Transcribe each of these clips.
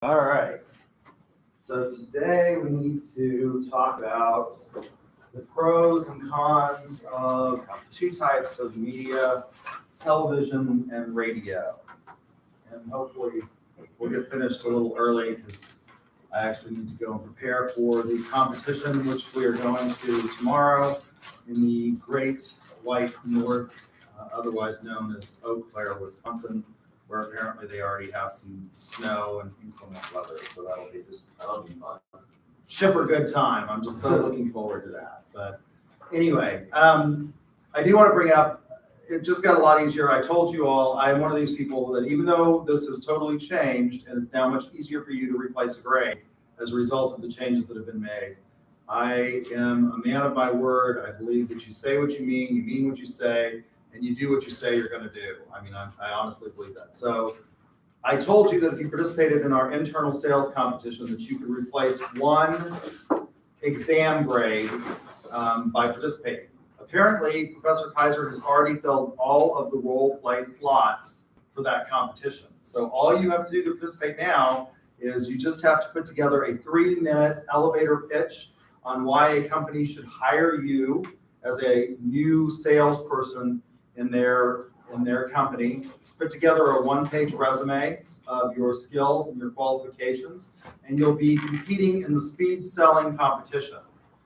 All right. So today we need to talk about the pros and cons of two types of media, television and radio. And hopefully we'll get finished a little early because I actually need to go and prepare for the competition, which we are going to tomorrow in the Great White North, otherwise known as Eau Claire, Wisconsin, where apparently they already have some snow and inclement weather, so that'll be fun. Shipper good time. I'm just so looking forward to that. But anyway, I do want to bring up, it just got a lot easier. I told you all, I'm one of these people that even though this has totally changed and it's now much easier for you to replace a grade as a result of the changes that have been made, I am a man of my word. I believe that you say what you mean what you say, and you do what you say you're going to do. I mean, I honestly believe that. So I told you that if you participated in our internal sales competition, that you could replace one exam grade by participating. Apparently, Professor Kaiser has already filled all of the role play slots for that competition. So all you have to do to participate now is you just have to put together a 3-minute elevator pitch on why a company should hire you as a new salesperson in their company. Put together a 1-page resume of your skills and your qualifications, and you'll be competing in the speed selling competition.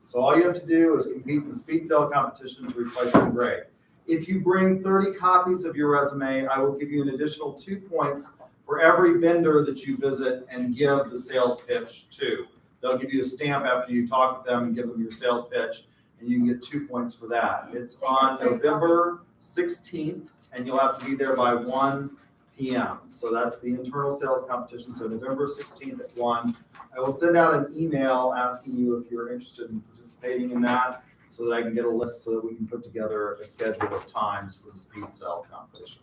So all you have to do is compete in the speed sell competition to replace one grade. If you bring 30 copies of your resume, I will give you an additional 2 points for every vendor that you visit and give the sales pitch to. They'll give you a stamp after you talk with them and give them your sales pitch, and you can get 2 points for that. It's on November 16th, and you'll have to be there by 1 p.m. So that's the internal sales competition. So November 16th at 1. I will send out an email asking you if you're interested in participating in that so that I can get a list so that we can put together a schedule of times for the speed sell competition.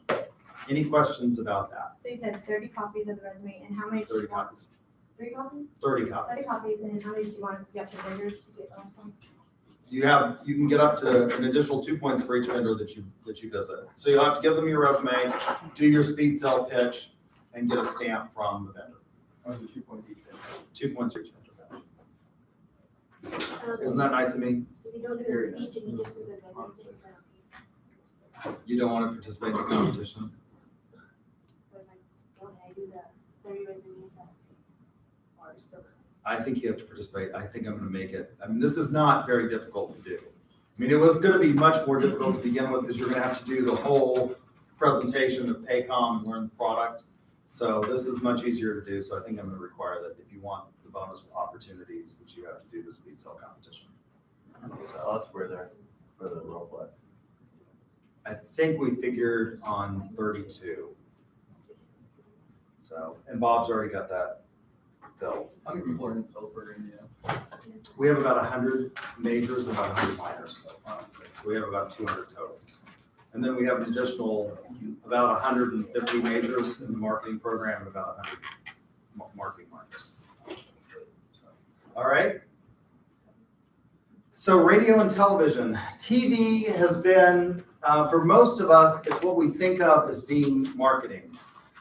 Any questions about that? So you said 30 copies of the resume, and how many? 30 copies. 30 copies? 30 copies. 30 copies, and then how many do you want us to get to vendors to get on from? You can get up to an additional 2 points for each vendor that you visit. So you'll have to give them your resume, do your speed sell pitch, and get a stamp from the vendor. 2 points each vendor. 2 points for each vendor. Isn't that nice of me? If you don't do the speech and you just do the vendor, You don't want to participate in the competition? but like, don't I do the 30 resumes that are still? I think you have to participate. I think I'm going to make it. I mean, this is not very difficult to do. I mean, it was going to be much more difficult to begin with because you're going to have to do the whole presentation of Paycom and learn the product. So this is much easier to do. So I think I'm going to require that if you want the bonus opportunities that you have to do the speed sell competition. So that's where they're for the role play. I think we figured on 32. So, and Bob's already got that filled. How many people are in Salzburg, Indiana? We have about 100 majors and about 100 minors. So we have about 200 total. And then we have an additional about 150 majors in the marketing program and about 100 marketing minors. So, all right. So radio and television. TV has been, for most of us, it's what we think of as being marketing.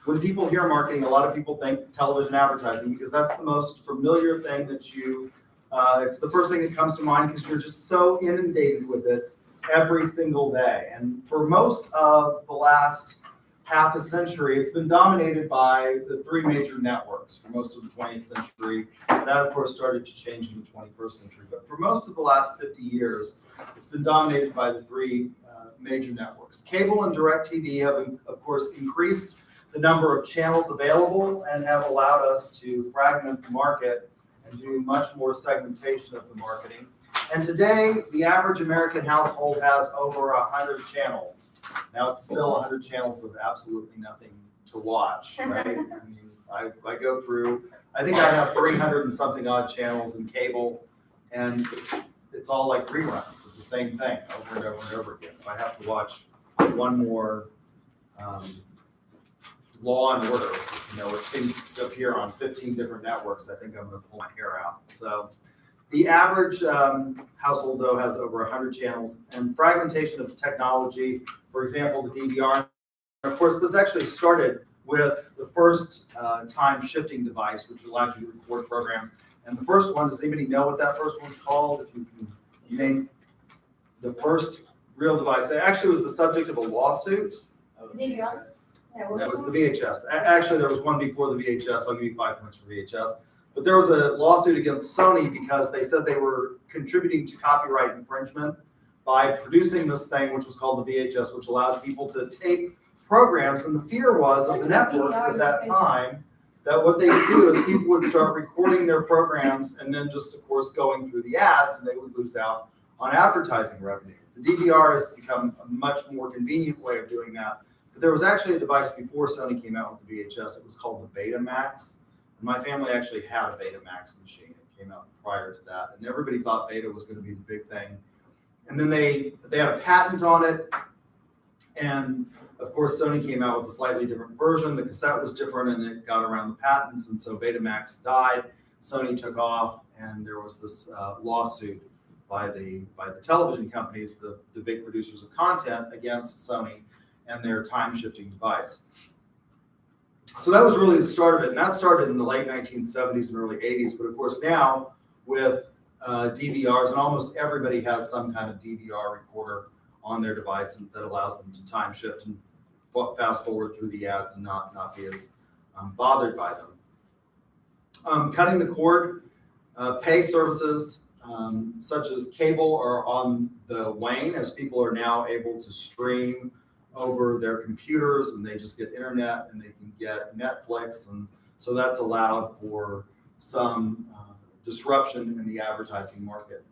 When people hear marketing, a lot of people think television advertising because that's the most familiar thing that it's the first thing that comes to mind because you're just so inundated with it every single day. And for most of the last half a century, it's been dominated by the 3 major networks for most of the 20th century. That, of course, started to change in the 21st century. But for most of the last 50 years, it's been dominated by the 3 major networks. Cable and direct TV have, of course, increased the number of channels available and have allowed us to fragment the market and do much more segmentation of the marketing. And today, the average American household has over 100 channels. Now, it's still 100 channels of absolutely nothing to watch, right? I mean, I go through, I think I have 300 and something odd channels in cable, and it's all like reruns. It's the same thing over and over and over again. If I have to watch one more Law and Order, which seems to appear on 15 different networks, I think I'm going to pull my hair out. So the average household, though, has over 100 channels, and fragmentation of technology, for example, the DVR. Of course, this actually started with the first time shifting device, which allowed you to record programs. And the first one, does anybody know what that first one's called? If you can name the first real device. It actually was the subject of a lawsuit. DVRs? That was the VHS. Actually, there was one before the VHS. I'll give you 5 points for VHS. But there was a lawsuit against Sony because they said they were contributing to copyright infringement by producing this thing, which was called the VHS, which allowed people to tape programs. And the fear was of the networks at that time that what they would do is people would start recording their programs and then just, of course, going through the ads, and they would lose out on advertising revenue. The DVR has become a much more convenient way of doing that. But there was actually a device before Sony came out with the VHS. It was called the Betamax. And my family actually had a Betamax machine. It came out prior to that. And everybody thought Beta was going to be the big thing. And then they had a patent on it. And of course, Sony came out with a slightly different version. The cassette was different and it got around the patents. And so Betamax died. Sony took off. And there was this lawsuit by the television companies, the big producers of content, against Sony and their time-shifting device. So that was really the start of it, and that started in the late 1970s and early 80s. But of course now with DVRs, and almost everybody has some kind of DVR recorder on their device that allows them to time shift and fast forward through the ads and not be as bothered by them. Cutting the cord, pay services such as cable are on the wane, as people are now able to stream over their computers, and they just get internet and they can get Netflix, and so that's allowed for some disruption in the advertising market.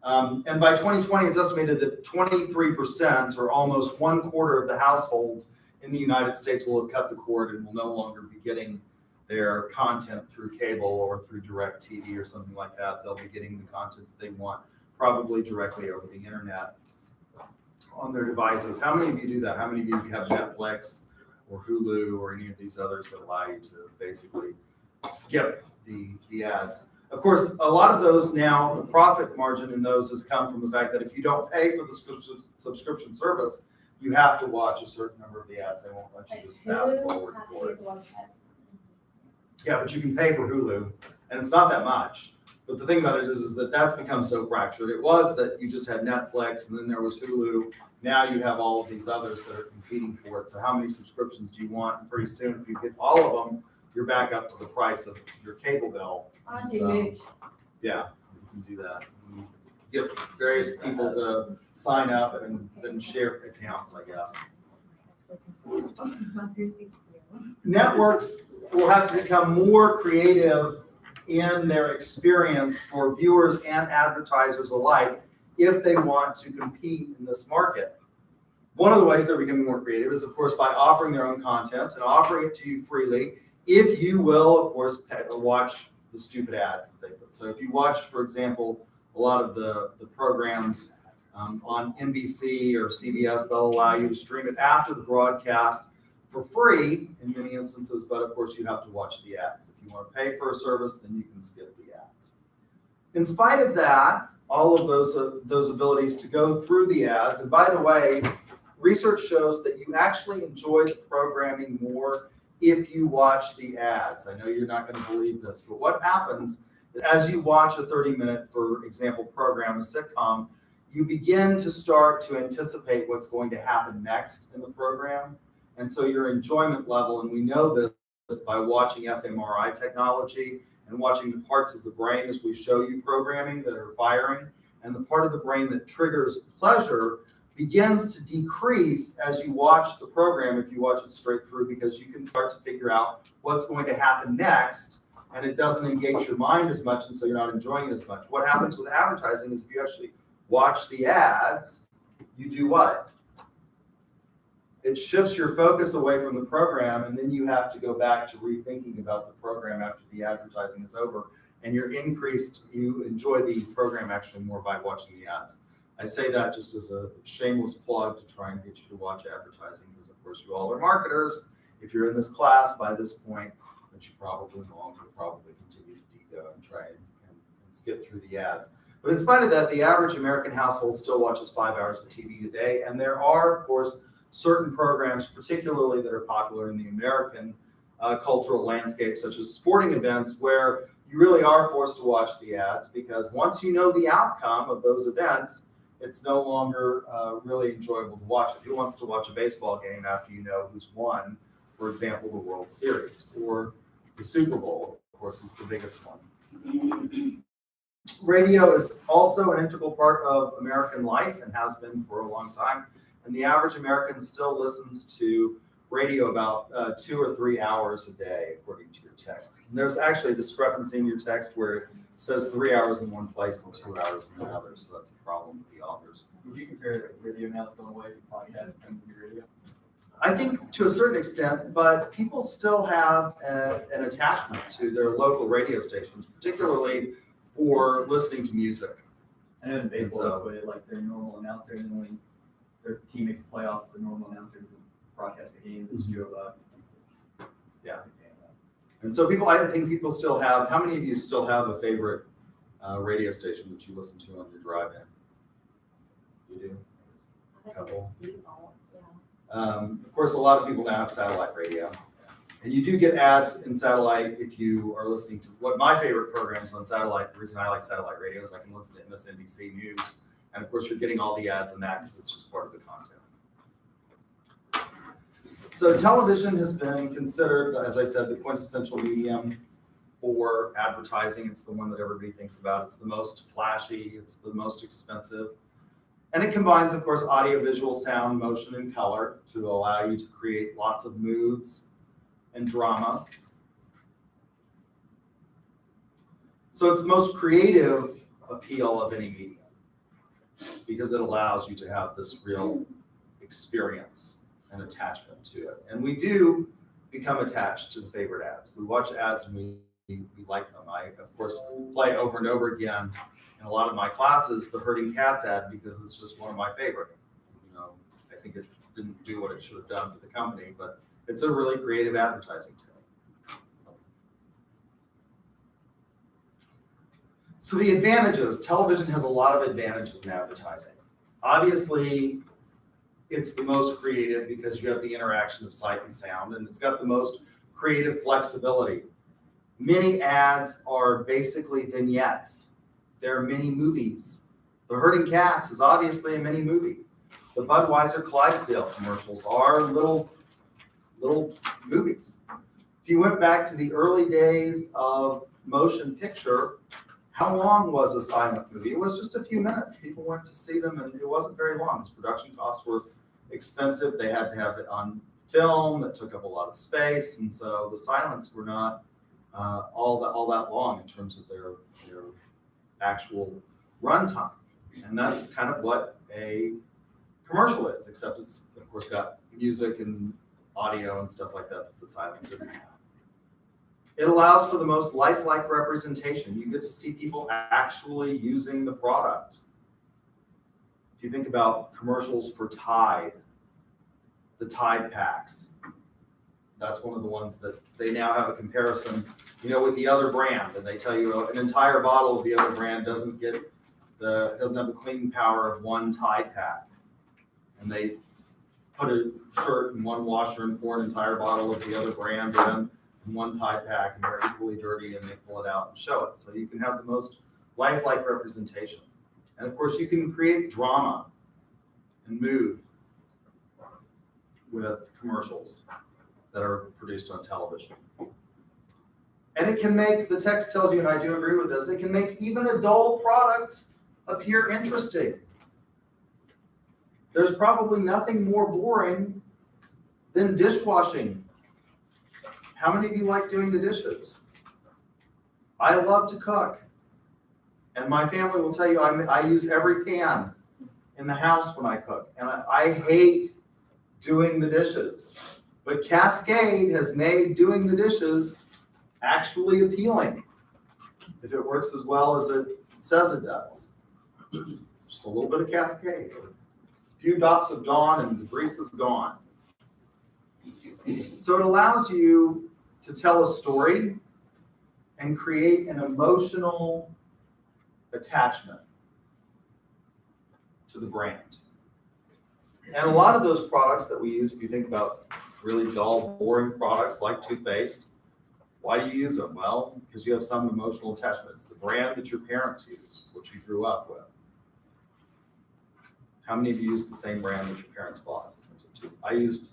And by 2020, it's estimated that 23%, or almost 1/4 of the households in the United States, will have cut the cord and will no longer be getting their content through cable or through direct TV or something like that. They'll be getting the content that they want, probably directly over the internet on their devices. How many of you do that? How many of you have Netflix or Hulu or any of these others that allow you to basically skip the ads? Of course, a lot of those now, the profit margin in those has come from the fact that if you don't pay for the subscription service, you have to watch a certain number of the ads. They won't let you just fast forward for it. Yeah, but you can pay for Hulu, and it's not that much. But the thing about it is that that's become so fractured. It was that you just had Netflix, and then there was Hulu. Now you have all of these others that are competing for it. So how many subscriptions do you want? And pretty soon, if you get all of them, you're back up to the price of your cable bill. So, yeah, you can do that. You get various people to sign up and then share accounts, I guess. Networks will have to become more creative in their experience for viewers and advertisers alike if they want to compete in this market. One of the ways they're becoming more creative is, of course, by offering their own content and offering it to you freely, if you will, of course, watch the stupid ads that they put. So if you watch, for example, a lot of the programs on NBC or CBS, they'll allow you to stream it after the broadcast for free in many instances, but of course you have to watch the ads. If you want to pay for a service, then you can skip the ads. In spite of that, all of those abilities to go through the ads, and by the way, research shows that you actually enjoy the programming more if you watch the ads. I know you're not going to believe this, but what happens is as you watch a 30-minute, for example, program, a sitcom, you begin to start to anticipate what's going to happen next in the program. And so your enjoyment level, and we know this by watching fMRI technology and watching the parts of the brain as we show you programming that are firing, and the part of the brain that triggers pleasure begins to decrease as you watch the program, if you watch it straight through, because you can start to figure out what's going to happen next, and it doesn't engage your mind as much, and so you're not enjoying it as much. What happens with advertising is if you actually watch the ads, you do what? It shifts your focus away from the program, and then you have to go back to rethinking about the program after the advertising is over, and you enjoy the program actually more by watching the ads. I say that just as a shameless plug to try and get you to watch advertising, because of course you all are marketers. If you're in this class by this point, which you probably won't, you'll probably continue to go and try and skip through the ads. But in spite of that, the average American household still watches 5 hours of TV a day, and there are, of course, certain programs, particularly that are popular in the American cultural landscape, such as sporting events, where you really are forced to watch the ads, because once you know the outcome of those events, it's no longer really enjoyable to watch it. Who wants to watch a baseball game after you know who's won, for example, the World Series or the Super Bowl, of course, is the biggest one. Radio is also an integral part of American life and has been for a long time. And the average American still listens to radio about 2 or 3 hours a day, according to your text. And there's actually a discrepancy in your text where it says 3 hours in one place and 2 hours in another. So that's a problem with the authors. Would you compare radio now that's going away to podcast and radio? I think to a certain extent, but people still have an attachment to their local radio stations, particularly for listening to music. I know in baseball, that's way like their normal announcer, and when their team makes the playoffs, the normal announcer doesn't broadcast the game. This is Joe Buck. Yeah. And so I think people still have, how many of you still have a favorite radio station that you listen to on your drive-in? You do? A couple? Of course, a lot of people now have satellite radio. And you do get ads in satellite if you are listening to what my favorite programs on satellite. The reason I like satellite radio is I can listen to MSNBC News. And of course, you're getting all the ads in that because it's just part of the content. So television has been considered, as I said, the quintessential medium for advertising. It's the one that everybody thinks about. It's the most flashy. It's the most expensive. And it combines, of course, audio, visual, sound, motion, and color to allow you to create lots of moods and drama. So it's the most creative appeal of any medium because it allows you to have this real experience and attachment to it. And we do become attached to the favorite ads. We watch ads and we like them. I, of course, play over and over again in a lot of my classes the Herding Cats ad because it's just one of my favorite. You know, I think it didn't do what it should have done for the company, but it's a really creative advertising tool. So the advantages, television has a lot of advantages in advertising. Obviously, it's the most creative because you have the interaction of sight and sound, and it's got the most creative flexibility. Many ads are basically vignettes. They're mini movies. The Herding Cats is obviously a mini movie. The Budweiser Clydesdale commercials are little movies. If you went back to the early days of motion picture, how long was a silent movie? It was just a few minutes. People went to see them, and it wasn't very long because production costs were expensive. They had to have it on film that took up a lot of space, and so the silents were not all that long in terms of their actual runtime. And that's kind of what a commercial is, except it's of course got music and audio and stuff like that the silent didn't have. It allows for the most lifelike representation. You get to see people actually using the product. If you think about commercials for Tide, the Tide packs, that's one of the ones that they now have a comparison, with the other brand, and they tell you an entire bottle of the other brand doesn't have the cleaning power of one Tide pack, and they put a shirt in one washer and pour an entire bottle of the other brand in one Tide pack, and they're equally dirty, and they pull it out and show it. So you can have the most lifelike representation. And of course, you can create drama and mood with commercials that are produced on television. And it can make, the text tells you, and I do agree with this, it can make even a dull product appear interesting. There's probably nothing more boring than dishwashing. How many of you like doing the dishes? I love to cook. And my family will tell you I use every pan in the house when I cook. And I hate doing the dishes. But Cascade has made doing the dishes actually appealing if it works as well as it says it does. Just a little bit of Cascade. A few drops of Dawn and the grease is gone. So it allows you to tell a story and create an emotional attachment to the brand. And a lot of those products that we use, if you think about really dull, boring products like toothpaste. Why do you use them? Well, because you have some emotional attachment. It's the brand that your parents use. It's what you grew up with. How many of you used the same brand that your parents bought? I used,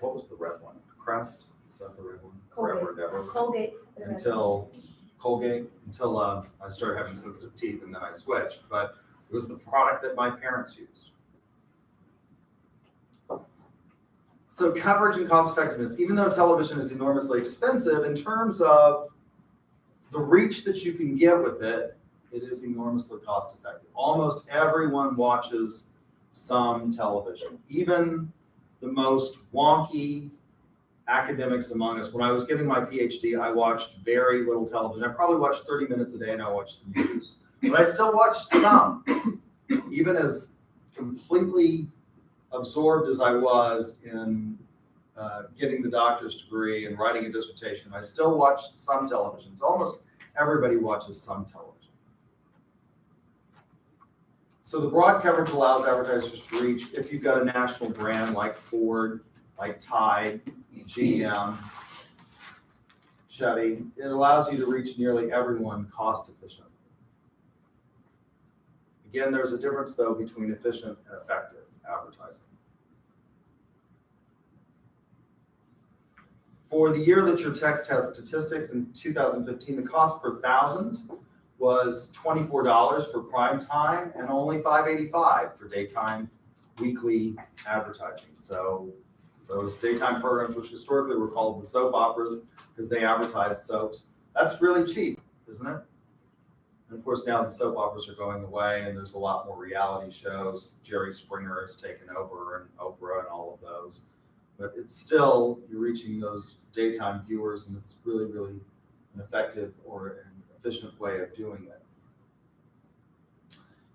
what was the red one? Crest? Is that the red one? Forever and ever. Colgate's. Until Colgate, until I started having sensitive teeth, and then I switched. But it was the product that my parents used. So coverage and cost effectiveness, even though television is enormously expensive, in terms of the reach that you can get with it, it is enormously cost effective. Almost everyone watches some television, even the most wonky academics among us. When I was getting my PhD, I watched very little television. I probably watched 30 minutes a day, and I watched the news. But I still watched some, even as completely absorbed as I was in getting the doctor's degree and writing a dissertation. I still watched some television. So almost everybody watches some television. So the broad coverage allows advertisers to reach, if you've got a national brand like Ford, like Tide, GM, Chevy, it allows you to reach nearly everyone cost efficient. Again, there's a difference though between efficient and effective advertising. For the year that your text has statistics in 2015, the cost per thousand was $24 for prime time and only $5.85 for daytime weekly advertising. So those daytime programs, which historically were called the soap operas because they advertised soaps, that's really cheap, isn't it? And of course, now the soap operas are going away and there's a lot more reality shows. Jerry Springer has taken over and Oprah and all of those. But it's still, you're reaching those daytime viewers, and it's really, really an effective or an efficient way of doing it.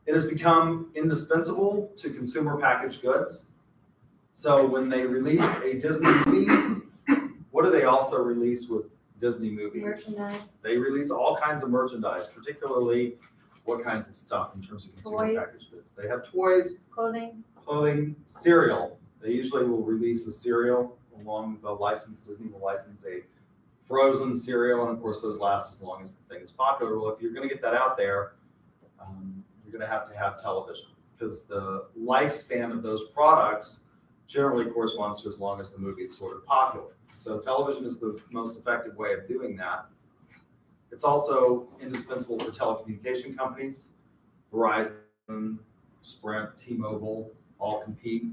It has become indispensable to consumer packaged goods. So when they release a Disney movie, what do they also release with Disney movies? Merchandise. They release all kinds of merchandise, particularly what kinds of stuff in terms of consumer Toys. packaged goods. They have toys, Clothing. cereal. They usually will release a cereal along the license. Disney will license a frozen cereal, and of course those last as long as the thing is popular. Well, if you're going to get that out there, you're going to have television, because the lifespan of those products generally corresponds to as long as the movie is sort of popular. So television is the most effective way of doing that. It's also indispensable for telecommunication companies. Verizon, Sprint, T-Mobile all compete.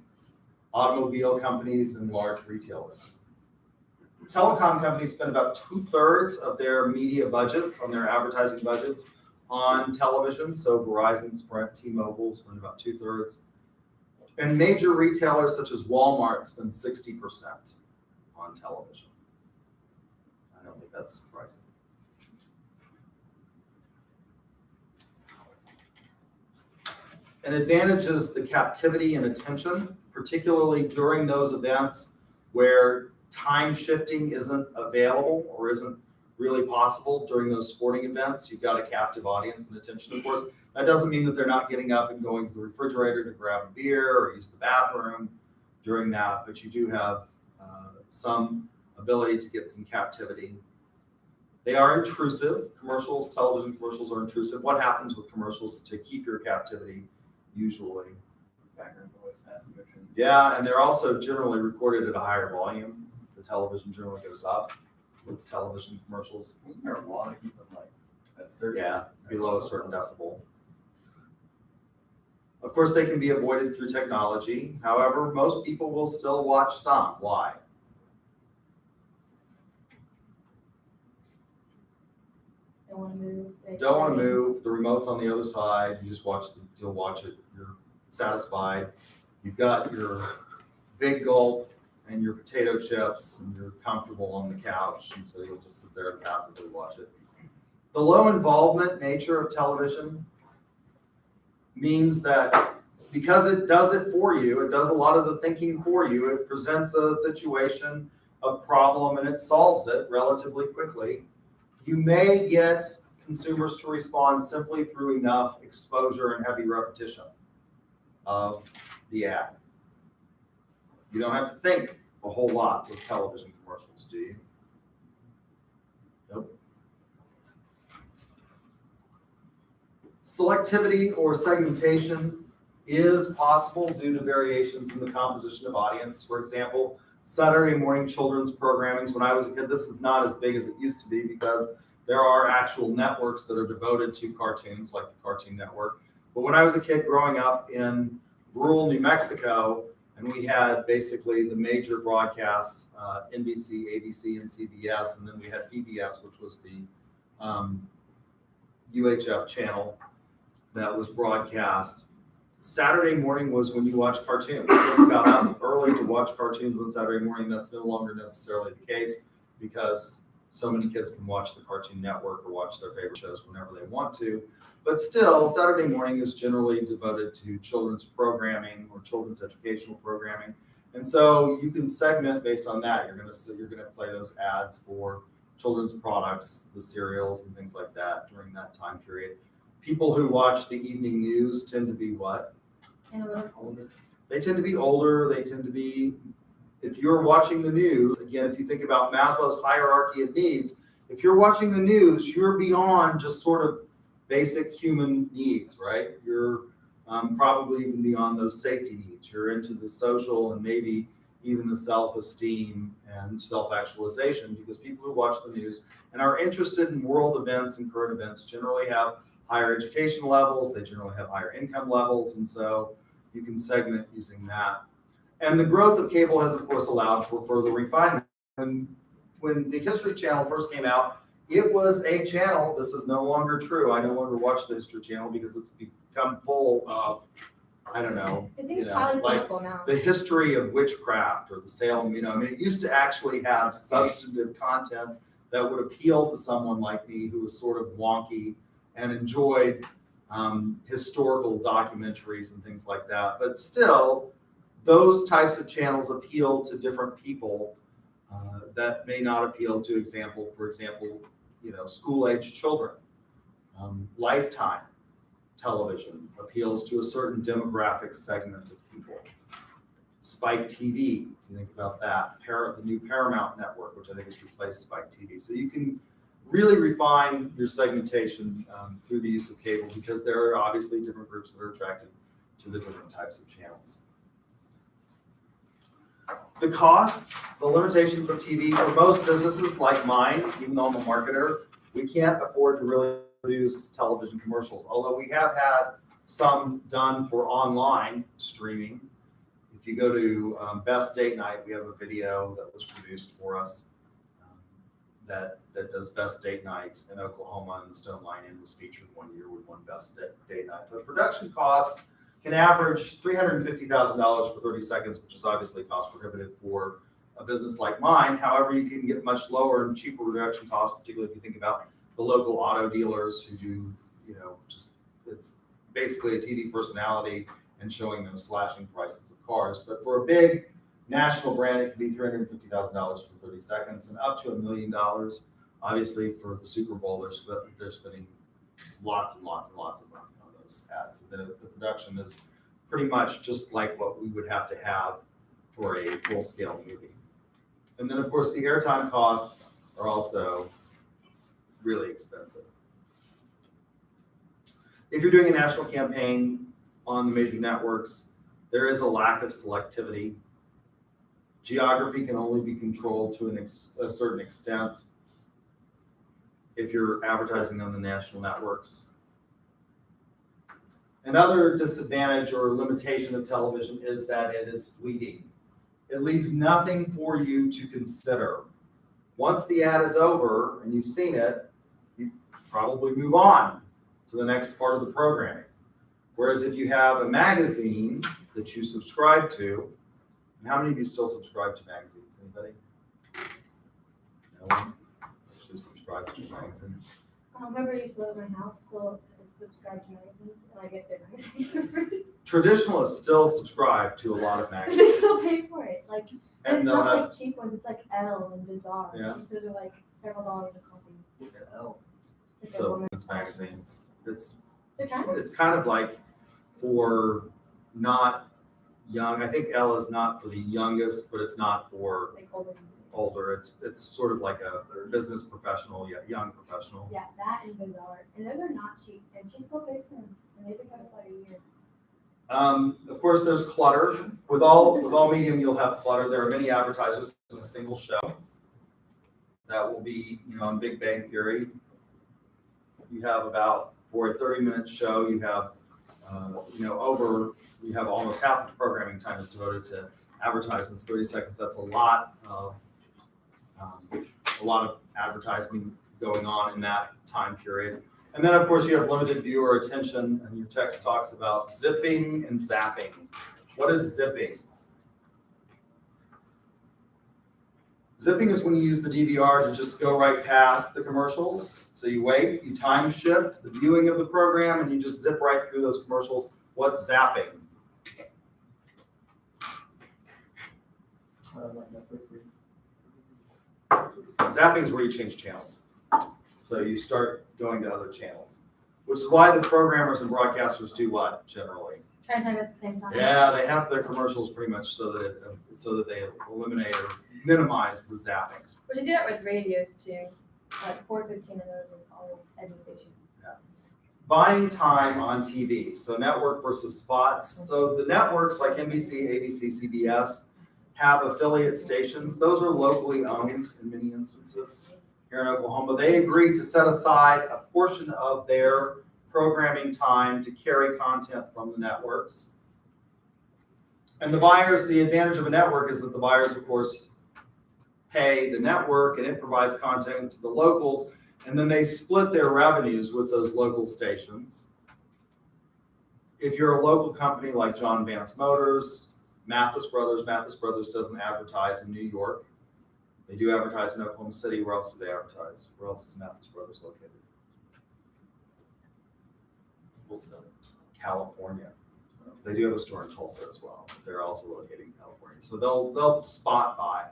Automobile companies and large retailers. Telecom companies spend about 2/3 of their media budgets, on their advertising budgets, on television. So Verizon, Sprint, T-Mobile spend about 2/3. And major retailers such as Walmart spend 60% on television. I don't think that's surprising. An advantage is the captivity and attention, particularly during those events where time shifting isn't available or isn't really possible. During those sporting events, you've got a captive audience and attention. Of course, that doesn't mean that they're not getting up and going to the refrigerator to grab a beer or use the bathroom during that, but you do have some ability to get some captivity. They are intrusive. Commercials, television commercials are intrusive. What happens with commercials to keep your captivity? Usually. Background noise, mass emission. Yeah, and they're also generally recorded at a higher volume. The television generally goes up with television commercials. Wasn't there a law to keep them like a certain? Yeah, below a certain decibel. Of course, they can be avoided through technology. However, most people will still watch some. Why? Don't want to move. Don't want to move. The remote's on the other side. You just watch. You'll watch it. You're satisfied. You've got your big gulp and your potato chips, and you're comfortable on the couch, and so you'll just sit there and passively watch it. The low involvement nature of television means that because it does it for you, it does a lot of the thinking for you. It presents a situation, a problem, and it solves it relatively quickly. You may get consumers to respond simply through enough exposure and heavy repetition of the ad. You don't have to think a whole lot with television commercials, do you? Nope. Selectivity or segmentation is possible due to variations in the composition of audience. For example, Saturday morning children's programming. When I was a kid, this is not as big as it used to be because there are actual networks that are devoted to cartoons, like the Cartoon Network. But when I was a kid growing up in rural New Mexico, and we had basically the major broadcasts, NBC, ABC, and CBS, and then we had PBS, which was the UHF channel that was broadcast. Saturday morning was when you watched cartoons. Kids got up early to watch cartoons on Saturday morning. That's no longer necessarily the case because so many kids can watch the Cartoon Network or watch their favorite shows whenever they want to. But still, Saturday morning is generally devoted to children's programming or children's educational programming. And so you can segment based on that. You're gonna play those ads for children's products, the cereals and things like that during that time period. People who watch the evening news tend to be what? And a little older. They tend to be older. They tend to be, if you're watching the news, again, if you think about Maslow's hierarchy of needs, if you're watching the news, you're beyond just sort of basic human needs, right? You're probably even beyond those safety needs. You're into the social and maybe even the self-esteem and self-actualization, because people who watch the news and are interested in world events and current events generally have higher education levels, they generally have higher income levels, and so you can segment using that. And the growth of cable has, of course, allowed for further refinement. And when the History Channel first came out, it was a channel. This is no longer true. I no longer watch the History Channel because it's become full of, I don't know, I think it's highly political now. the history of witchcraft or the Salem, it used to actually have substantive content that would appeal to someone like me who was sort of wonky and enjoyed historical documentaries and things like that. But still, those types of channels appeal to different people that may not appeal to, for example, school-age children. Lifetime television appeals to a certain demographic segment of people. Spike TV, if you think about that, the new Paramount network, which I think has replaced Spike TV. So you can really refine your segmentation through the use of cable, because there are obviously different groups that are attracted to the different types of channels. The costs, the limitations of TV for most businesses like mine, even though I'm a marketer, we can't afford to really produce television commercials, although we have had some done for online streaming. If you go to Best Date Night, we have a video that was produced for us that does Best Date Nights in Oklahoma, and the Stone Line Inn was featured one year with one Best Date Night. But production costs can average $350,000 for 30 seconds, which is obviously cost prohibitive for a business like mine. However, you can get much lower and cheaper production costs, particularly if you think about the local auto dealers who do, it's basically a TV personality and showing them slashing prices of cars. But for a big national brand, it can be $350,000 for 30 seconds and up to $1 million. Obviously, for the Super Bowl, they're spending lots and lots and lots of money on those ads. The production is pretty much just like what we would have to have for a full-scale movie. And then, of course, the airtime costs are also really expensive. If you're doing a national campaign on the major networks, there is a lack of selectivity. Geography can only be controlled to a certain extent if you're advertising on the national networks. Another disadvantage or limitation of television is that it is fleeting. It leaves nothing for you to consider. Once the ad is over and you've seen it, you probably move on to the next part of the programming. Whereas if you have a magazine that you subscribe to, and how many of you still subscribe to magazines? Anybody? No one actually subscribes to a magazine. Whoever used to live in my house still subscribe to magazines, and I get their magazines for free. Traditionalists still subscribe to a lot of They magazines. still pay for it. Like, And it's they'll not have- like cheap ones. It's like L and Bizarre. Yeah. So they're like several dollars a copy. What's L? It's a So woman's it's magazine. They're kind of. It's kind of like for not young. I think L is not for the youngest, but it's not for Like older. older. It's sort of like a business professional, young professional. Yeah, that and those are, and those are not cheap, and she still pays for them, and they've been coming for like a year. Of course, there's clutter. With all medium, you'll have clutter. There are many advertisers in a single show. That will be, in Big Bang Theory. You have about, for a 30-minute show, you have, you have almost half the programming time is devoted to advertisements, 30 seconds. That's a lot of advertising going on in that time period. And then, of course, you have limited viewer attention, and your text talks about zipping and zapping. What is zipping? Zipping is when you use the DVR to just go right past the commercials. So you wait, you time shift the viewing of the program, and you just zip right through those commercials. What's zapping? Zapping is where you change channels. So you start going to other channels, which is why the programmers and broadcasters do what generally? Try and time at the same time. Yeah, they have their commercials pretty much so that they eliminate or minimize the zapping. But you do that with radios too, like 415 and those are always every station. Buying time on TV, so network versus spots. So the networks like NBC, ABC, CBS have affiliate stations. Those are locally owned in many instances here in Oklahoma. They agree to set aside a portion of their programming time to carry content from the networks. And the advantage of a network is that the buyers, of course, pay the network and it provides content to the locals, and then they split their revenues with those local stations. If you're a local company like John Vance Motors, Mathis Brothers doesn't advertise in New York. They do advertise in Oklahoma City. Where else do they advertise? Where else is Mathis Brothers located? California. They do have a store in Tulsa as well. They're also located in California. So they'll spot buy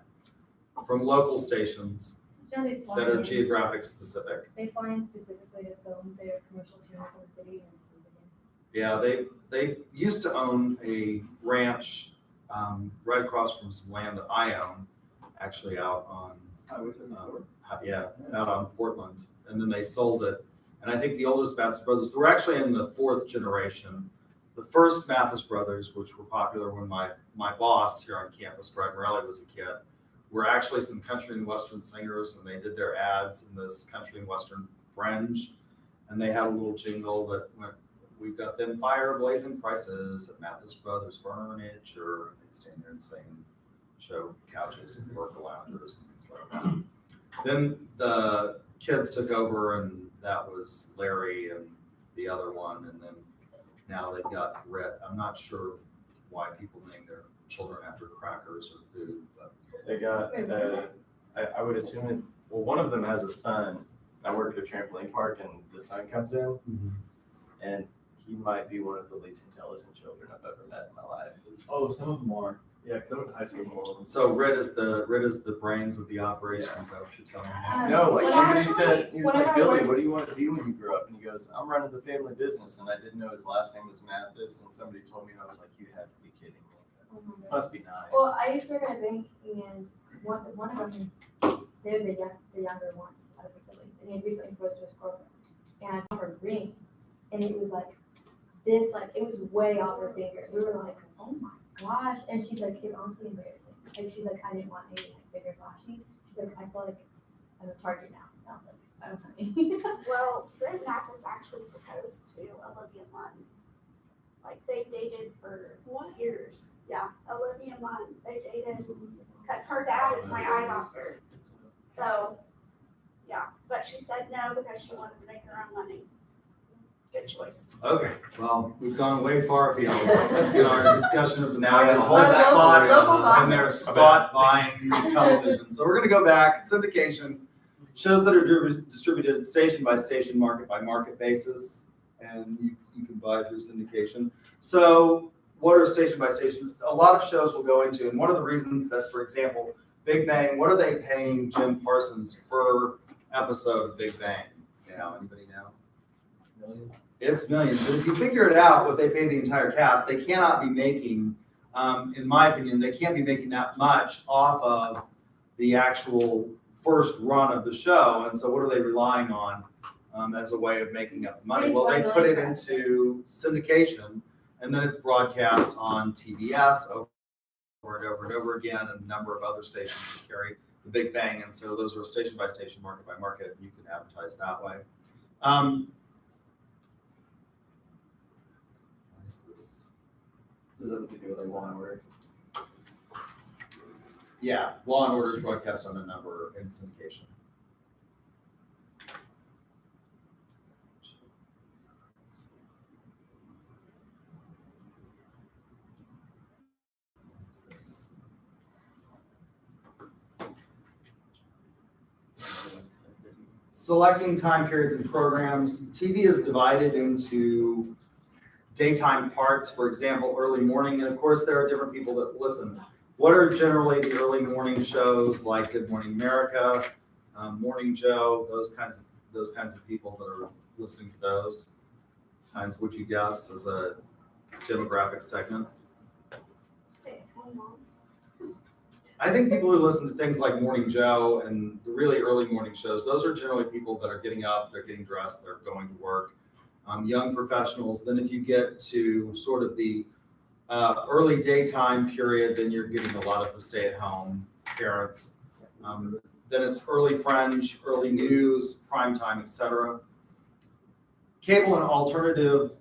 from local stations that are geographic specific. They fly in specifically to film their commercials here in Oklahoma City. Yeah, they used to own a ranch right across from some land that I own, actually out on out on Portland, and then they sold it. And I think the oldest Mathis Brothers, we're actually in the fourth generation. The first Mathis Brothers, which were popular when my boss here on campus, Brett Morelli, was a kid, were actually some country and western singers, and they did their ads in this country and western fringe. And they had a little jingle that went, "We've got them fire blazing prices at Mathis Brothers Furniture." They'd stand there and sing, show couches and work loungers and things like that. Then the kids took over, and that was Larry and the other one, and then now they've got Rhett. I'm not sure why people name their children after crackers or food, but They got, I would assume it, well, one of them has a son. I work at a trampoline park and the son comes in and he might be one of the least intelligent children I've ever met in my life. Oh, some of them are. Yeah, because I went to high school with all of them. so Rhett is the brains of the operation. Is that what you're telling me? No, like Whenever somebody said, he was like, whenever I "Billy, worked- what do you want to do when you grow up?" And he goes, "I'm running the family business." And I didn't know his last name was Mathis. And somebody told me, and I was like, "You have to be kidding me. Oh my God. Must be nice." Well, I used to work at a bank, and one of them, they're the younger ones out of the siblings, and he had recently proposed to his girlfriend. And I saw her ring, and it was like this, like it was way off her finger. We were like, "Oh my gosh!" And she's like, "It's honestly embarrassing." Like she's like, "I didn't want anything like big or flashy." She's like, "I feel like I'm a target now." And I was like, "I don't know." Well, Brent Mathis actually proposed to Olivia Munn. Like they dated for years. Yeah, Olivia Munn. They dated because her dad is my eye doctor. So, yeah, but she said no because she wanted to make her own money. Good choice. Okay, well, we've gone way far afield in our discussion of the Now whole it's local spot and their gossip. spot buying television. So we're gonna go back. Syndication, shows that are distributed station by station, market by market basis, and you can buy through syndication. So what are station by station? A lot of shows will go into, and one of the reasons that, for example, Big Bang, what are they paying Jim Parsons per episode of Big Bang? Anybody know? Millions. It's millions. And if you figure it out, what they pay the entire cast, they cannot be making in my opinion, they can't be making that much off of the actual first run of the show. And so what are they relying on as a way of making up the money? It's Well, they put it right. into syndication, and then it's broadcast on TBS over and over and over again, and a number of other stations that carry the Big Bang. And so those are station by station, market by market. You can advertise that way. What is this? So is that what they do with like Law and Order? Yeah, Law and Order is broadcast on a number in syndication. Selecting time periods and programs. TV is divided into daytime parts, for example, early morning, and of course there are different people that listen. What are generally the early morning shows like Good Morning America, Morning Joe, those kinds of people that are listening to those kinds, would you guess, as a demographic segment? Stay-at-home moms. I think people who listen to things like Morning Joe and the really early morning shows, those are generally people that are getting up, they're getting dressed, they're going to work. Young professionals. Then if you get to sort of the early daytime period, then you're getting a lot of the stay-at-home parents. Then it's early fringe, early news, prime time, etc. Cable and alternative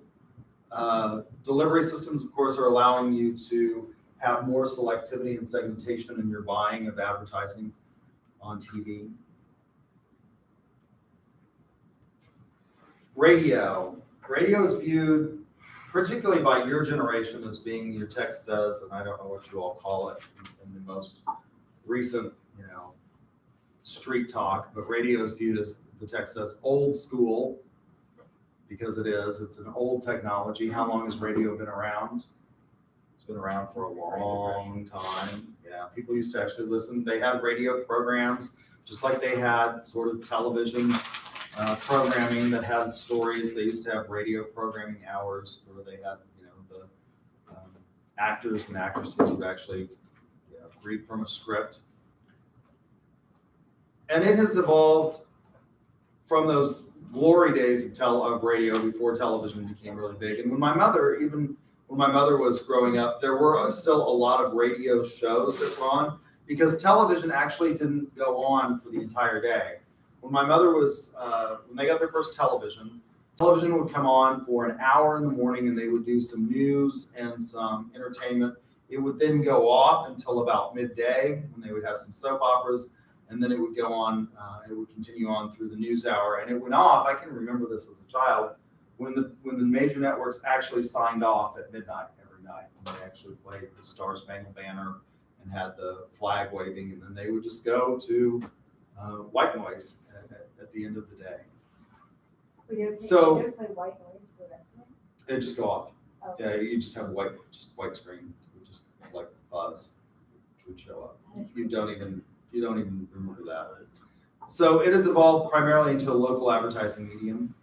delivery systems, of course, are allowing you to have more selectivity and segmentation in your buying of advertising on TV. Radio. Radio is viewed, particularly by your generation, as being, your text says, and I don't know what you all call it in the most recent, street talk, but radio is viewed as, the text says, old school, because it is. It's an old technology. How long has radio been around? It's been around for a long time. Yeah, people used to actually listen. They had radio programs, just like they had sort of television programming that had stories. They used to have radio programming hours where they had, the actors and actresses would actually read from a script. And it has evolved from those glory days of radio before television became really big. And when my mother was growing up, there were still a lot of radio shows that were on, because television actually didn't go on for the entire day. When my mother was, when they got their first television would come on for an hour in the morning, and they would do some news and some entertainment. It would then go off until about midday, when they would have some soap operas, and then it would go on, it would continue on through the news hour. And it went off, I can remember this as a child, when the major networks actually signed off at midnight every night, when they actually played the Star Spangled Banner and had the flag waving, and then they would just go to white noise at the end of the day. So- We don't play white noise for wrestling. They just go off. Oh. Yeah, you just have white screen, it would just like buzz, which would show up. You don't even remember that. So it has evolved primarily into a local advertising medium.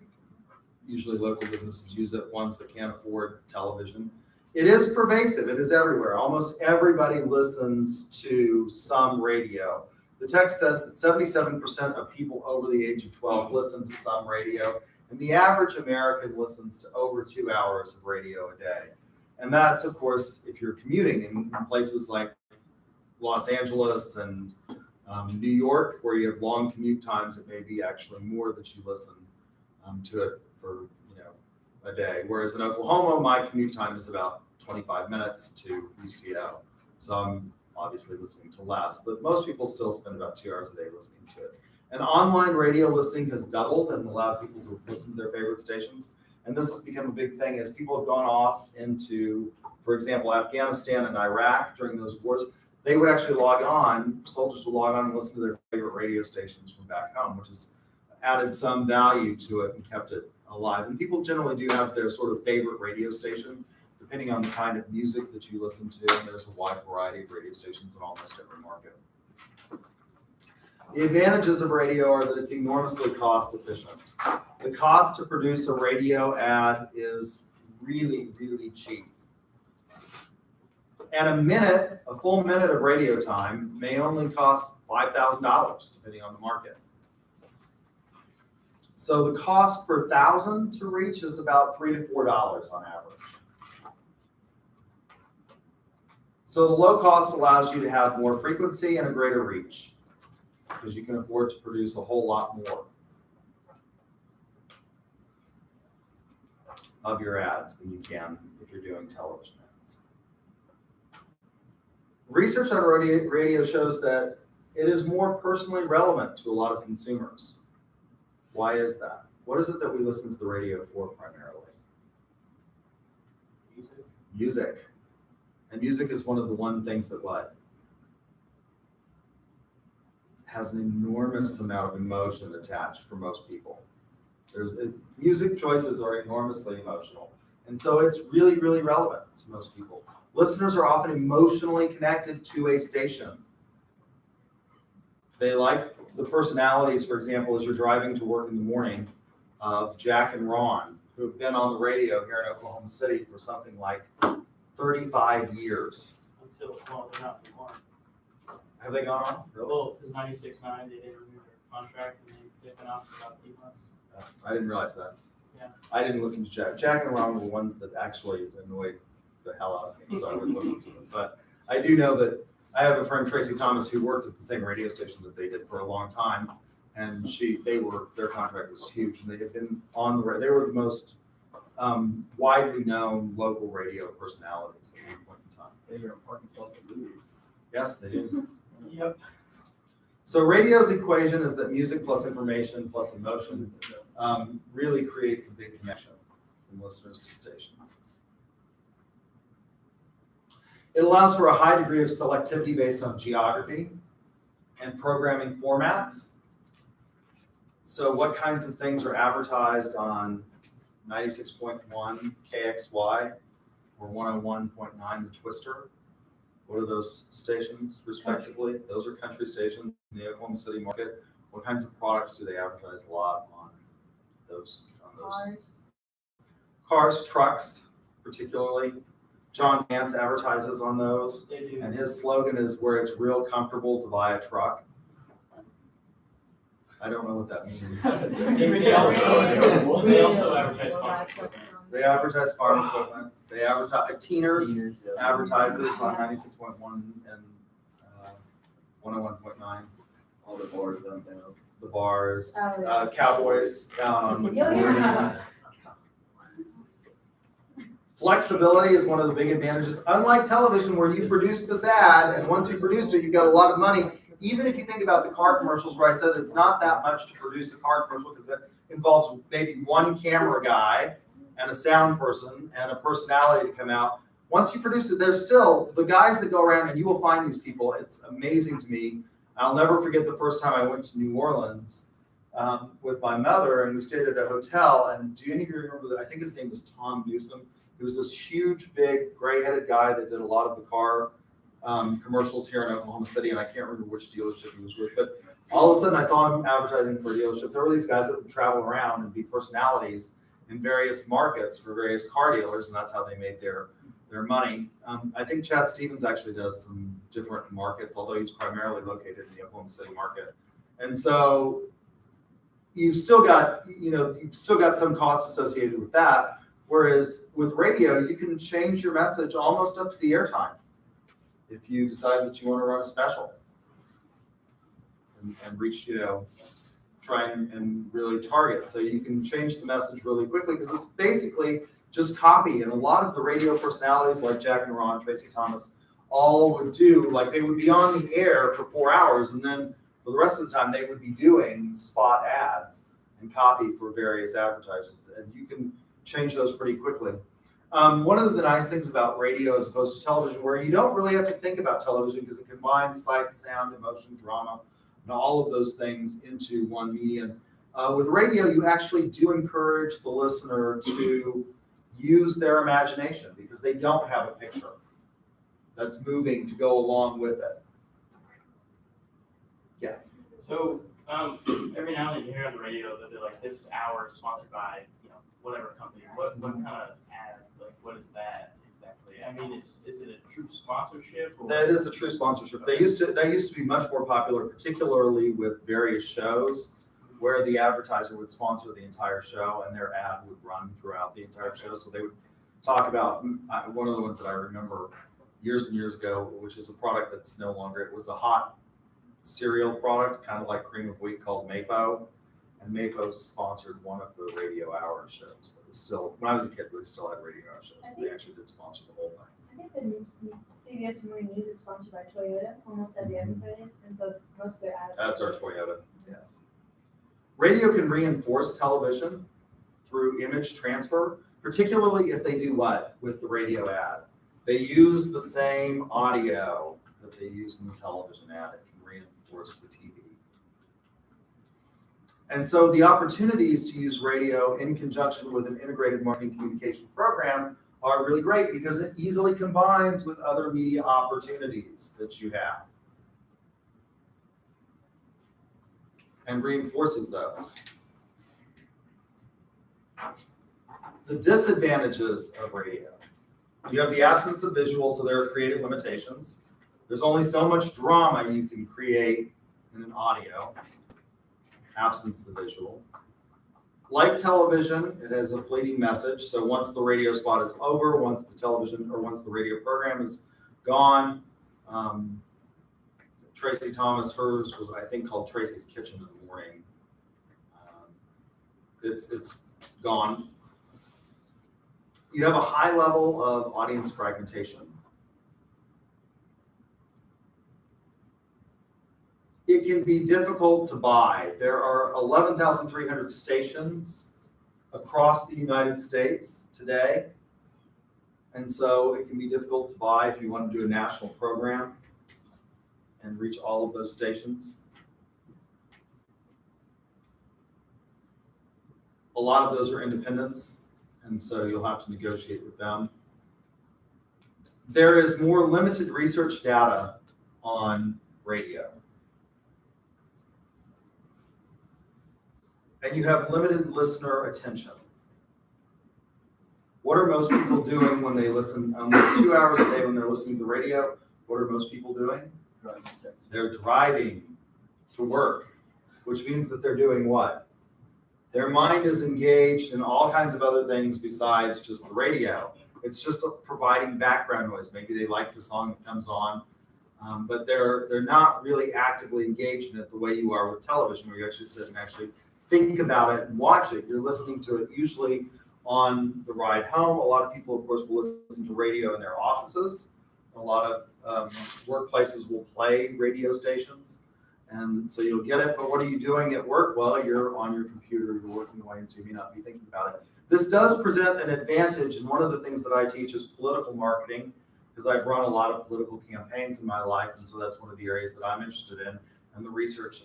Usually local businesses use it, ones that can't afford television. It is pervasive, it is everywhere. Almost everybody listens to some radio. The text says that 77% of people over the age of 12 listen to some radio, and the average American listens to over 2 hours of radio a day. And that's, of course, if you're commuting in places like Los Angeles and New York, where you have long commute times, it may be actually more that you listen to it for a day. Whereas in Oklahoma, my commute time is about 25 minutes to UCO. So I'm obviously listening to less, but most people still spend about 2 hours a day listening to it. And online radio listening has doubled and allowed people to listen to their favorite stations. And this has become a big thing as people have gone off into, for example, Afghanistan and Iraq during those wars. They would actually soldiers would log on and listen to their favorite radio stations from back home, which has added some value to it and kept it alive. And people generally do have their sort of favorite radio station, depending on the kind of music that you listen to. And there's a wide variety of radio stations in almost every market. The advantages of radio are that it's enormously cost efficient. The cost to produce a radio ad is really, really cheap. And a full minute of radio time may only cost $5,000, depending on the market. So the cost per 1,000 to reach is about $3 to $4 on average. So the low cost allows you to have more frequency and a greater reach, because you can afford to produce a whole lot more of your ads than you can if you're doing television ads. Research on radio shows that it is more personally relevant to a lot of consumers. Why is that? What is it that we listen to the radio for primarily? Music. And music is one of the things that what? Has an enormous amount of emotion attached for most people. Music choices are enormously emotional. And so it's really, really relevant to most people. Listeners are often emotionally connected to a station. They like the personalities, for example, as you're driving to work in the morning, of Jack and Ron, who have been on the radio here in Oklahoma City for something like 35 years. Until, well, they're not anymore. Have they gone on? Really? Well, because 96.9, they didn't renew their contract and they've been out for about 8 months. I didn't realize that. Yeah. I didn't listen to Jack. Jack and Ron were the ones that actually annoyed the hell out of me, so I wouldn't listen to them. But I do know that I have a friend, Tracy Thomas, who worked at the same radio station that they did for a long time, and their contract was huge, and they had been on the they were the most widely known local radio personalities at one point in time. They were parking spots at Louis. Yes, they did. Yep. So radio's equation is that music plus information plus emotions really creates a big connection from listeners to stations. It allows for a high degree of selectivity based on geography and programming formats. So what kinds of things are advertised on 96.1 KXY or 101.9 The Twister? What are those stations, respectively? Those are country stations in the Oklahoma City market. What kinds of products do they advertise a lot on those? Cars, trucks, particularly. John Vance advertises on those, They do. and his slogan is "Where it's real comfortable to buy a truck." I don't know what that means. They also advertise farm equipment. They advertise farm equipment. They advertise Teeners advertises on 96.1 and 101.9. All the bars downtown. The bars, Oh, yeah. Cowboys. Yeah. Flexibility is one of the big advantages. Unlike television, where you produce this ad, and once you produced it, you've got a lot of money. Even if you think about the car commercials, where I said it's not that much to produce a car commercial because it involves maybe one camera guy and a sound person and a personality to come out. Once you produce it, there's still the guys that go around, and you will find these people. It's amazing to me. I'll never forget the first time I went to New Orleans with my mother, and we stayed at a hotel. And do any of you remember that? I think his name was Tom Newsom. He was this huge, big, gray-headed guy that did a lot of the car commercials here in Oklahoma City, and I can't remember which dealership he was with, but all of a sudden I saw him advertising for a dealership. There were these guys that would travel around and be personalities in various markets for various car dealers, and that's how they made their money. I think Chad Stevens actually does some different markets, although he's primarily located in the Oklahoma City market. And so you've still got some cost associated with that. Whereas with radio, you can change your message almost up to the airtime if you decide that you want to run a special and reach, try and really target. So you can change the message really quickly because it's basically just copy. And a lot of the radio personalities like Jack and Ron, Tracy Thomas, all would do, like they would be on the air for 4 hours, and then for the rest of the time they would be doing spot ads and copy for various advertisers. And you can change those pretty quickly. One of the nice things about radio as opposed to television, where you don't really have to think about television because it combines sight, sound, emotion, drama, and all of those things into one medium. With radio, you actually do encourage the listener to use their imagination because they don't have a picture that's moving to go along with it. Yeah. So every now and then you hear on the radio that they're like, this hour is sponsored by, whatever company. What kind of ad, like, what is that exactly? I mean, is it a true sponsorship? Or? That is a true sponsorship. They used to be much more popular, particularly with various shows where the advertiser would sponsor the entire show and their ad would run throughout the entire show. So they would talk about one of the ones that I remember years and years ago, which is a product that's no longer, it was a hot cereal product, kind of like cream of wheat, called Mapo. And Mapo sponsored one of the radio hour shows. That was still, when I was a kid, we still had radio hour shows. They actually did sponsor the whole thing. I think the CBS Marine News is sponsored by Toyota. Almost every episode is, and so most of their ads. That's our Toyota. Yeah. Radio can reinforce television through image transfer, particularly if they do what with the radio ad? They use the same audio that they use in the television ad. It can reinforce the TV. And so the opportunities to use radio in conjunction with an integrated marketing communication program are really great because it easily combines with other media opportunities that you have and reinforces those. The disadvantages of radio. You have the absence of visual, so there are creative limitations. There's only so much drama you can create in an audio. Absence of the visual. Like television, it has a fleeting message. So once the radio spot is over, once the television or once the radio program is gone, Tracy Thomas, hers was, I think, called Tracy's Kitchen in the morning. It's gone. You have a high level of audience fragmentation. It can be difficult to buy. There are 11,300 stations across the United States today. And so it can be difficult to buy if you want to do a national program and reach all of those stations. A lot of those are independents, and so you'll have to negotiate with them. There is more limited research data on radio. And you have limited listener attention. What are most people doing when they listen, almost 2 hours a day when they're listening to the radio? What are most people doing? They're driving to work, which means that they're doing what? Their mind is engaged in all kinds of other things besides just the radio. It's just providing background noise. Maybe they like the song that comes on, but they're not really actively engaged in it the way you are with television, where you actually sit and actually think about it and watch it. You're listening to it usually on the ride home. A lot of people, of course, will listen to radio in their offices. A lot of workplaces will play radio stations. And so you'll get it, but what are you doing at work? Well, you're on your computer, you're working away, and so you may not be thinking about it. This does present an advantage, and one of the things that I teach is political marketing, because I've run a lot of political campaigns in my life, and so that's one of the areas that I'm interested in. And the research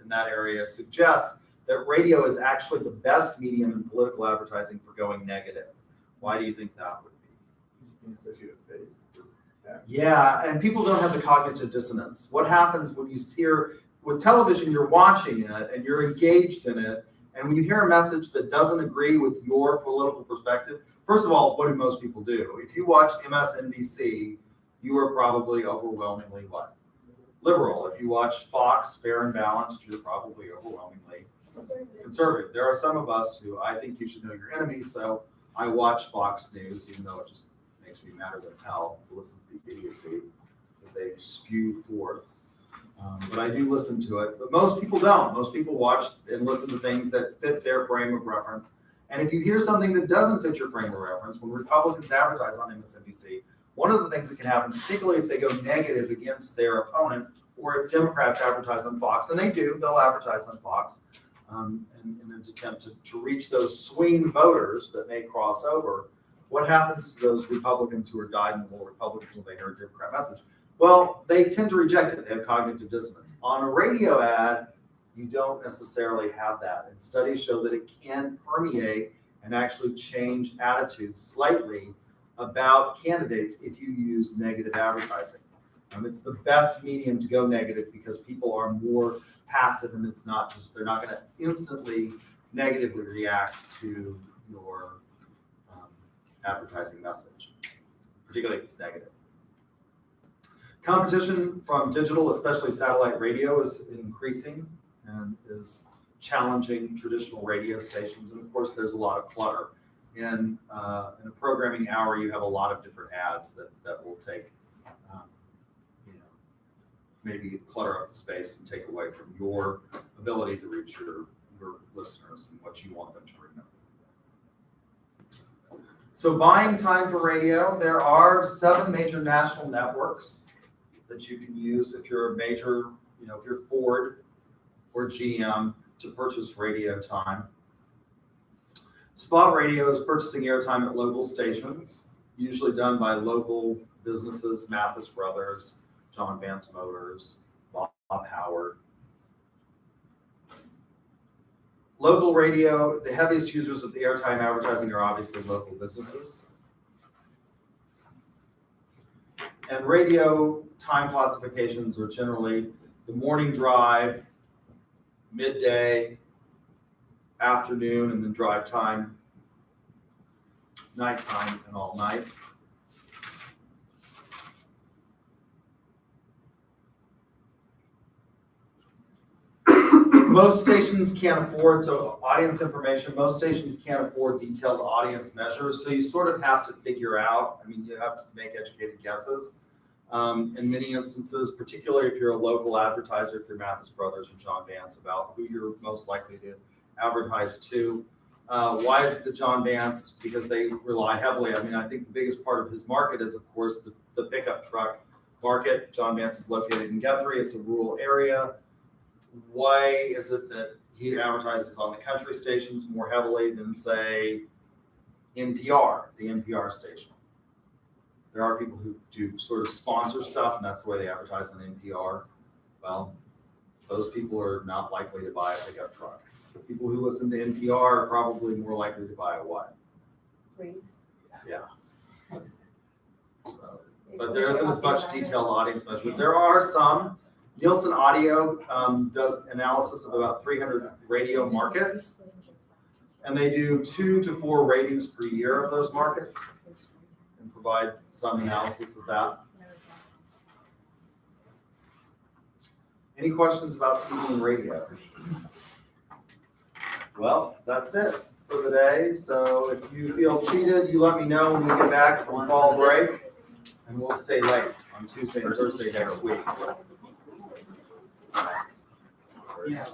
in that area suggests that radio is actually the best medium in political advertising for going negative. Why do you think that would be? You can associate with face. Yeah, and people don't have the cognitive dissonance. What happens when you hear, with television, you're watching it and you're engaged in it, and when you hear a message that doesn't agree with your political perspective, first of all, what do most people do? If you watch MSNBC, you are probably overwhelmingly what? Liberal. If you watch Fox, Fair and Balanced, you're probably overwhelmingly conservative. There are some of us who I think you should know your enemies, so I watch Fox News, even though it just makes me madder than hell to listen to the idiocy that they spew forth. But I do listen to it. But most people don't. Most people watch and listen to things that fit their frame of reference. And if you hear something that doesn't fit your frame of reference, when Republicans advertise on MSNBC, one of the things that can happen, particularly if they go negative against their opponent, or if Democrats advertise on Fox, and they do, they'll advertise on Fox in an attempt to reach those swing voters that may cross over. What happens to those Republicans who are dyed-in-the-wool Republicans when they hear a Democrat message? Well, they tend to reject it. They have cognitive dissonance. On a radio ad, you don't necessarily have that. And studies show that it can permeate and actually change attitudes slightly about candidates if you use negative advertising. It's the best medium to go negative because people are more passive, and it's not just, they're not going to instantly negatively react to your advertising message, particularly if it's negative. Competition from digital, especially satellite radio, is increasing and is challenging traditional radio stations. And of course, there's a lot of clutter. In a programming hour, you have a lot of different ads that will take, maybe clutter up the space and take away from your ability to reach your listeners and what you want them to remember. So buying time for radio, there are 7 major national networks that you can use if you're a major, if you're Ford or GM to purchase radio time. Spot radio is purchasing airtime at local stations, usually done by local businesses, Mathis Brothers, John Vance Motors, Bob Howard. Local radio, the heaviest users of the airtime advertising are obviously local businesses. And radio time classifications are generally the morning drive, midday, afternoon, and then drive time, nighttime, and all night. Most stations can't afford, so audience information, most stations can't afford detailed audience measures, so you sort of have to figure out, you have to make educated guesses. In many instances, particularly if you're a local advertiser, if you're Mathis Brothers or John Vance, about who you're most likely to advertise to. Why is it the John Vance? Because they rely heavily. I think the biggest part of his market is, of course, the pickup truck market. John Vance is located in Guthrie. It's a rural area. Why is it that he advertises on the country stations more heavily than, say, NPR, the NPR station? There are people who do sort of sponsor stuff, and that's the way they advertise on NPR. Well, those people are not likely to buy a pickup truck. The people who listen to NPR are probably more likely to buy a what? Briefs. Yeah. So, but there isn't as much detailed audience measurement. There are some. Nielsen Audio does analysis of about 300 radio markets, and they do 2 to 4 ratings per year of those markets and provide some analysis of that. Any questions about TV and radio? Well, that's it for the day. So if you feel cheated, you let me know when we get back from fall break, and we'll stay late on Tuesday and Thursday next week. Yeah.